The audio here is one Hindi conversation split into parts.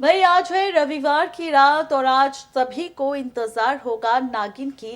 भाई आज है रविवार की रात और आज सभी को इंतजार होगा नागिन की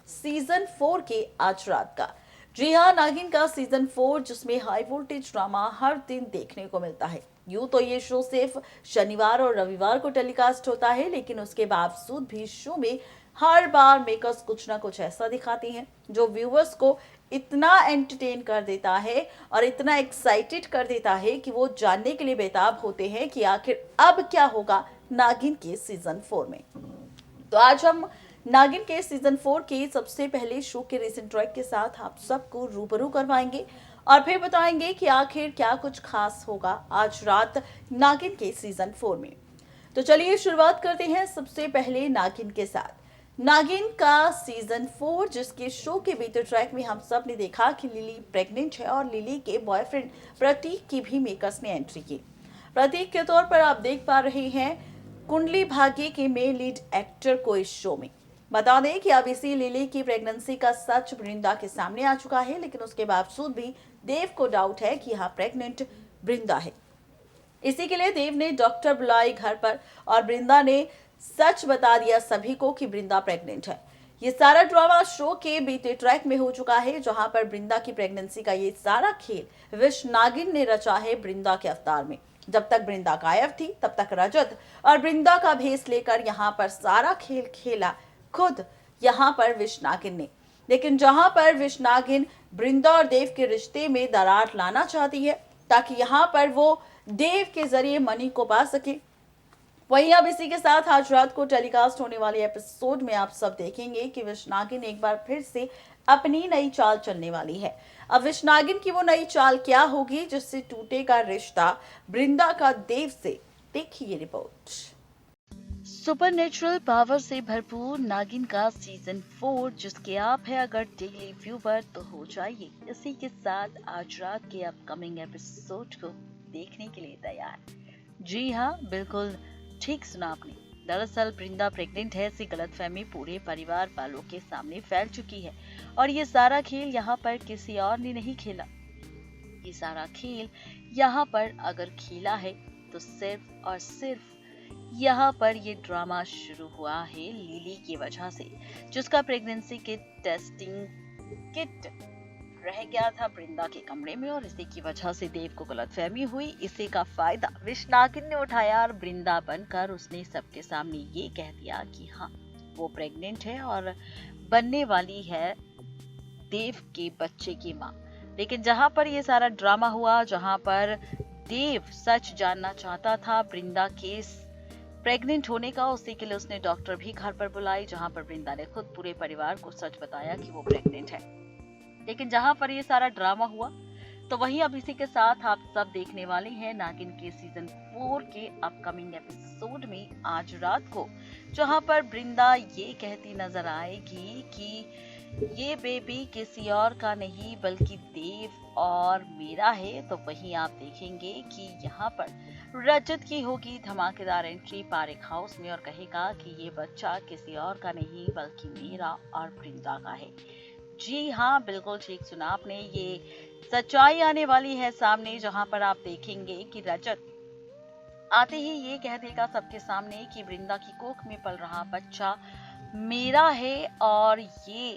सीजन 4 की आज रात का। जी हाँ, नागिन का सीजन 4 जिसमें हाई वोल्टेज ड्रामा हर दिन देखने को मिलता है। यूं तो ये शो सिर्फ शनिवार और रविवार को टेलीकास्ट होता है, लेकिन उसके बावजूद भी शो में हर बार मेकर्स कुछ ना कुछ ऐसा दिखाती हैं जो व्यूवर्स को इतना एंटरटेन कर देता है और इतना एक्साइटेड कर देता है कि वो जानने के लिए बेताब होते हैं कि आखिर अब क्या होगा नागिन के सीजन 4 में। तो आज हम नागिन के सीजन 4 के सबसे पहले शो के रिसेंट ट्रैक के साथ आप सबको रूबरू करवाएंगे और फिर बताएंगे कि आखिर क्या कुछ खास होगा आज रात नागिन के सीजन 4 में। तो चलिए शुरुआत करते हैं सबसे पहले नागिन के साथ। नागिन का सीजन 4 जिसके शो के बीते ट्रैक में हम सब ने देखा कि लिली प्रेग्नेंट है और लिली के बॉयफ्रेंड प्रतीक की भी मेकर्स ने एंट्री की। प्रतीक के तौर पर आप देख पा रहे हैं कुंडली भाग्य के मेन लीड एक्टर को इस शो में। बता दें कि अब इसी लिली की प्रेगनेंसी का सच वृंदा के सामने आ चुका है, लेकिन उसके बावजूद भी देव को डाउट है कि यहाँ प्रेग्नेंट वृंदा है। इसी के लिए देव ने डॉक्टर बुलाई घर पर और वृंदा ने सच बता दिया सभी को कि वृंदा प्रेग्नेंट है। ये सारा ड्रामा शो के बीते ट्रैक में हो चुका है, जहां पर वृंदा की प्रेगनेंसी का ये सारा खेल विश नागिन ने रचा है वृंदा के अवतार में। जब तक वृंदा गायब थी तब तक रजत और वृंदा का भेस लेकर यहाँ पर सारा खेल खेला खुद यहाँ पर विश नागिन ने। लेकिन जहां पर विश नागिन वृंदा और देव के रिश्ते में दरार लाना चाहती है ताकि यहाँ पर वो देव के जरिए मनी को पा सके, वहीं अब इसी के साथ आज रात को टेलीकास्ट होने वाले एपिसोड में आप सब देखेंगे कि विश नागिन एक बार फिर से अपनी नई चाल चलने वाली है। अब विश नागिन की वो नई चाल क्या होगी जिससे टूटेगा रिश्ता वृंदा का देव से, देखिए रिपोर्ट। सुपरनेचुरल पावर से भरपूर नागिन का सीजन 4 जिसके आप है अगर डेली व्यूवर तो हो जाइए इसी के साथ आज रात के अपकमिंग एपिसोड को देखने के लिए तैयार। जी हाँ, बिल्कुल ठीक सुना आपने। दरअसल वृंदा प्रेग्नेंट है ऐसी गलतफहमी पूरे परिवार वालों के सामने फैल चुकी है और ये सारा खेल यहाँ पर किसी और ने नहीं खेला। ये सारा खेल यहाँ पर अगर खेला है तो सिर्फ और सिर्फ यहाँ पर ये ड्रामा शुरू हुआ है लिली की वजह से, जिसका प्रेगनेंसी के टेस्टिंग किट रह गया था वृंदा के कमरे में और इसी की वजह से देव को गलतफहमी हुई। इसी का फायदा विश नागिन ने उठाया और वृंदा बनकर उसने सबके सामने ये कह दिया कि हाँ वो प्रेग्नेंट है और बनने वाली है देव के बच्चे की माँ। लेकिन जहां पर ये सारा ड्रामा हुआ, जहां पर देव सच जानना चाहता था वृंदा के प्रेग्नेंट होने का, उसी के लिए उसने डॉक्टर भी घर पर बुलाई, जहां पर वृंदा ने खुद पूरे परिवार को सच बताया कि वो प्रेग्नेंट है। लेकिन जहां पर ये सारा ड्रामा हुआ तो वहीं अब इसी के साथ आप सब देखने वाले हैं नागिन के सीजन 4 के अपकमिंग एपिसोड में आज रात को, जहां पर वृंदा ये कहती नजर आएगी कि ये बेबी किसी और का नहीं बल्कि देव और मेरा है। तो वहीं आप देखेंगे कि यहाँ पर रजत की होगी धमाकेदार एंट्री पारेख हाउस में और कहेगा कि ये बच्चा किसी और का नहीं बल्कि मेरा और वृंदा का है। जी हाँ, बिल्कुल ठीक सुना आपने। ये सच्चाई आने वाली है सामने, जहां पर आप देखेंगे कि रजत आते ही ये कह देगा सबके सामने कि वृंदा की कोख में पल रहा बच्चा मेरा है और ये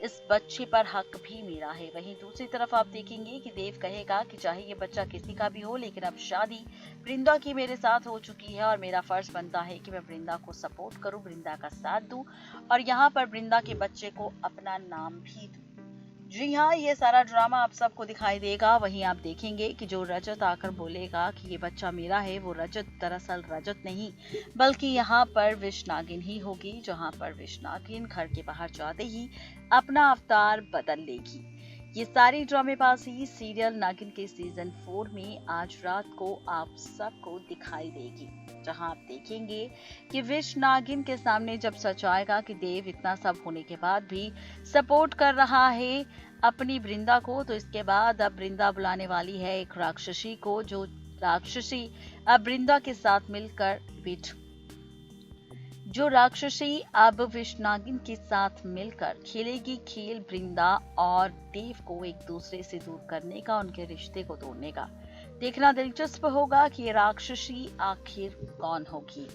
इस बच्चे पर हक भी मेरा है। वहीं दूसरी तरफ आप देखेंगे कि देव कहेगा कि चाहे ये बच्चा किसी का भी हो लेकिन अब शादी वृंदा की मेरे साथ हो चुकी है और मेरा फर्ज बनता है कि मैं वृंदा को सपोर्ट करूं, वृंदा का साथ दूं और यहाँ पर वृंदा के बच्चे को अपना नाम भी दूं। जी हाँ, ये सारा ड्रामा आप सबको दिखाई देगा। वहीं आप देखेंगे कि जो रजत आकर बोलेगा कि ये बच्चा मेरा है, वो रजत दरअसल रजत नहीं बल्कि यहाँ पर विश नागिन ही होगी, जहाँ पर विश नागिन घर के बाहर जाते ही अपना अवतार बदल लेगी। ये सारी ड्रामेबाजी सीरियल नागिन के सीजन 4 में आज रात को आप सबको दिखाई देगी, जहां आप देखेंगे कि विश नागिन के सामने जब सच आएगा कि देव इतना सब होने के बाद भी सपोर्ट कर रहा है अपनी वृंदा को, तो इसके बाद अब वृंदा बुलाने वाली है एक राक्षसी को, जो राक्षसी अब वृंदा के साथ मिलकर विश नागिन के साथ मिलकर खेलेगी खेल वृंदा और देव को एक दूसरे से दूर करने का, उनके रिश्ते को तोड़ने का। देखना दिलचस्प होगा कि ये राक्षसी आखिर कौन होगी।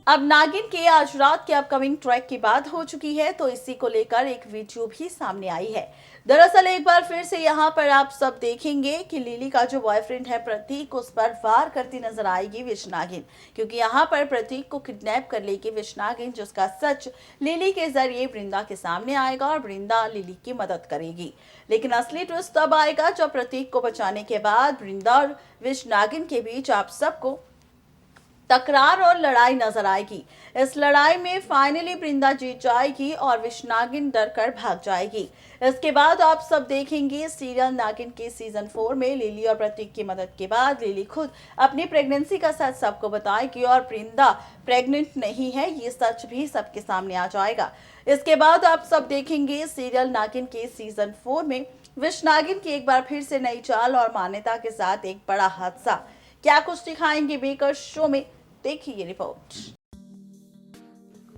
अब नागिन के आज रात के अपकमिंग ट्रैक की बात हो चुकी है, तो इसी को लेकर एक वीडियो भी सामने आई है। दरअसल एक बार फिर से यहाँ पर आप सब देखेंगे कि लिली का जो बॉयफ्रेंड है प्रतीक, उस पर वार करती नजर आएगी विश नागिन, क्योंकि यहाँ पर प्रतीक को किडनैप कर लेगी विश नागिन, जिसका सच लिली के जरिए वृंदा के सामने आएगा और वृंदा लिली की मदद करेगी। लेकिन असली ट्विस्ट तब आएगा जब प्रतीक को बचाने के बाद वृंदा और विश नागिन के बीच आप सबको तकरार और लड़ाई नजर आएगी। इस लड़ाई में फाइनली वृंदा जीत जाएगी और विश नागिन डर कर भाग जाएगी। इसके बाद आप सब देखेंगे सीरियल नागिन के सीजन 4 में लिली और प्रतीक की मदद के बाद लिली खुद अपनी प्रेगनेंसी का सच सबको बताएगी और वृंदा प्रेग्नेंट नहीं है, ये सच भी सबके सामने आ जाएगा। इसके बाद आप सब देखेंगे सीरियल नागिन के सीजन 4 में विश नागिन की एक बार फिर से नई चाल और मान्यता के साथ एक बड़ा हादसा। क्या कुछ दिखाएंगे मेकर्स शो में, देखिए ये रिपोर्ट।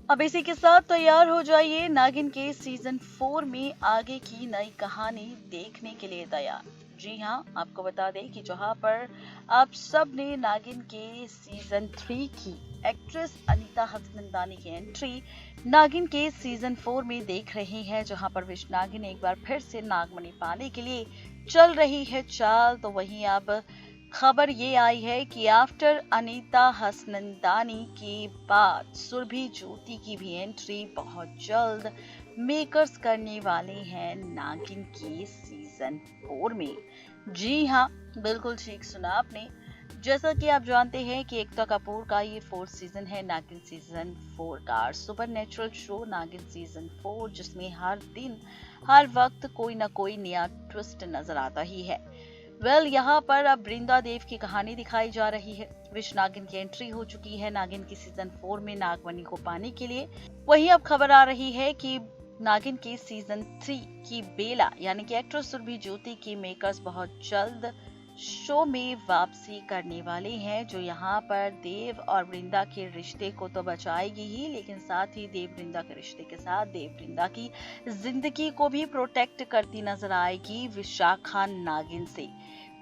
अब इसी के साथ तैयार हो जाइए नागिन के सीजन 4 में आगे की नई कहानी देखने के लिए तैयार। जी हाँ, आपको बता दें कि जहां पर आप सब ने नागिन के सीजन 3 की एक्ट्रेस अनीता हसनंदानी की एंट्री नागिन के सीजन 4 में देख रहे हैं, जहां पर विश नागिन एक बार फिर से नागमणि पाने के लिए चल रही है चाल। तो वहीं अब खबर ये आई है कि आफ्टर अनीता हसनंदानी के बाद सुरभि ज्योति की भी एंट्री बहुत जल्द मेकर्स करने वाले हैं नागिन के सीजन 4 में। जी हाँ, बिल्कुल ठीक सुना आपने। जैसा कि आप जानते हैं कि एकता कपूर का ये 4th सीजन है नागिन सीजन 4 का सुपर नेचुरल शो नागिन सीजन 4, जिसमें हर दिन हर वक्त कोई ना कोई नया ट्विस्ट नजर आता ही है। यहाँ पर अब वृंदा देव की कहानी दिखाई जा रही है। विश नागिन की एंट्री हो चुकी है नागिन की सीजन 4 में नागमणि को पाने के लिए। वहीं अब खबर आ रही है कि नागिन के सीजन 3 की बेला यानी कि एक्ट्रेस सुरभि ज्योति की मेकर्स बहुत जल्द शो में वापसी करने वाले हैं, जो यहाँ पर देव और वृंदा के रिश्ते को तो बचाएगी ही, लेकिन साथ ही देव वृंदा के रिश्ते के साथ देव वृंदा की जिंदगी को भी प्रोटेक्ट करती नजर आएगी विशाखा नागिन से।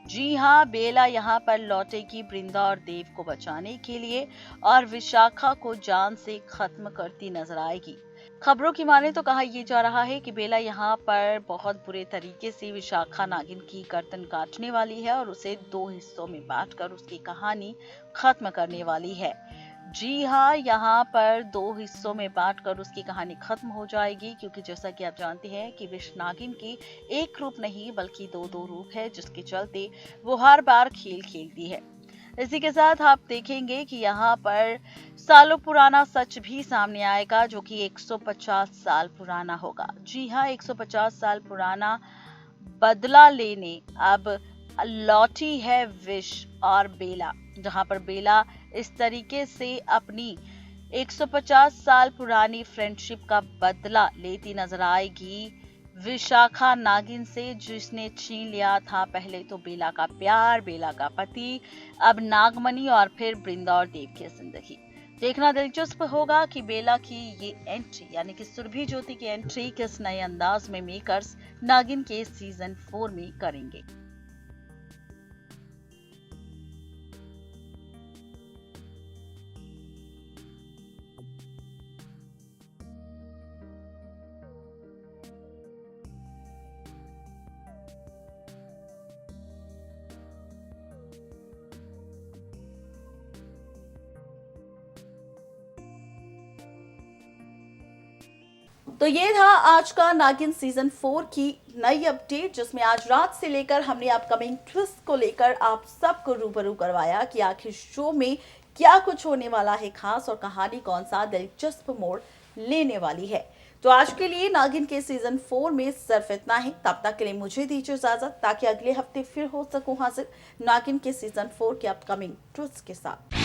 जी हाँ, बेला यहाँ पर लौटेगी वृंदा और देव को बचाने के लिए और विशाखा को जान से खत्म करती नजर आएगी। खबरों की माने तो कहा यह जा रहा है कि बेला यहाँ पर बहुत बुरे तरीके से विशाखा नागिन की गर्दन काटने वाली है और उसे 2 हिस्सों में बांटकर उसकी कहानी खत्म करने वाली है। जी हाँ, यहाँ पर 2 हिस्सों में बांटकर उसकी कहानी खत्म हो जाएगी, क्योंकि जैसा कि आप जानते हैं कि विश नागिन की एक रूप नहीं बल्कि 2 रूप है, जिसके चलते वो हर बार खेल खेलती है। इसी के साथ आप देखेंगे कि यहाँ पर सालों पुराना सच भी सामने आएगा, जो कि 150 साल पुराना होगा। जी हाँ, 150 साल पुराना बदला लेने अब लौटी है विश और बेला, जहाँ पर बेला इस तरीके से अपनी 150 साल पुरानी फ्रेंडशिप का बदला लेती नजर आएगी विशाखा नागिन से, जिसने छीन लिया था पहले तो बेला का प्यार, बेला का पति, अब नागमणि और फिर वृंदा और देव की जिंदगी। देखना दिलचस्प होगा कि बेला की ये एंट्री यानी कि सुरभि ज्योति की एंट्री किस नए अंदाज में मेकर्स नागिन के सीजन 4 में करेंगे। तो ये था आज का नागिन सीजन 4 की नई अपडेट, जिसमें आज रात से लेकर हमने अपकमिंग ट्विस्ट को लेकर आप सबको रूबरू करवाया कि आखिर शो में क्या कुछ होने वाला है खास और कहानी कौन सा दिलचस्प मोड़ लेने वाली है। तो आज के लिए नागिन के सीजन 4 में सिर्फ इतना ही। तब तक के लिए मुझे दीजिए इजाजत, ताकि अगले हफ्ते फिर हो सकूं हाजिर नागिन के सीजन 4 के अपकमिंग ट्विस्ट के साथ।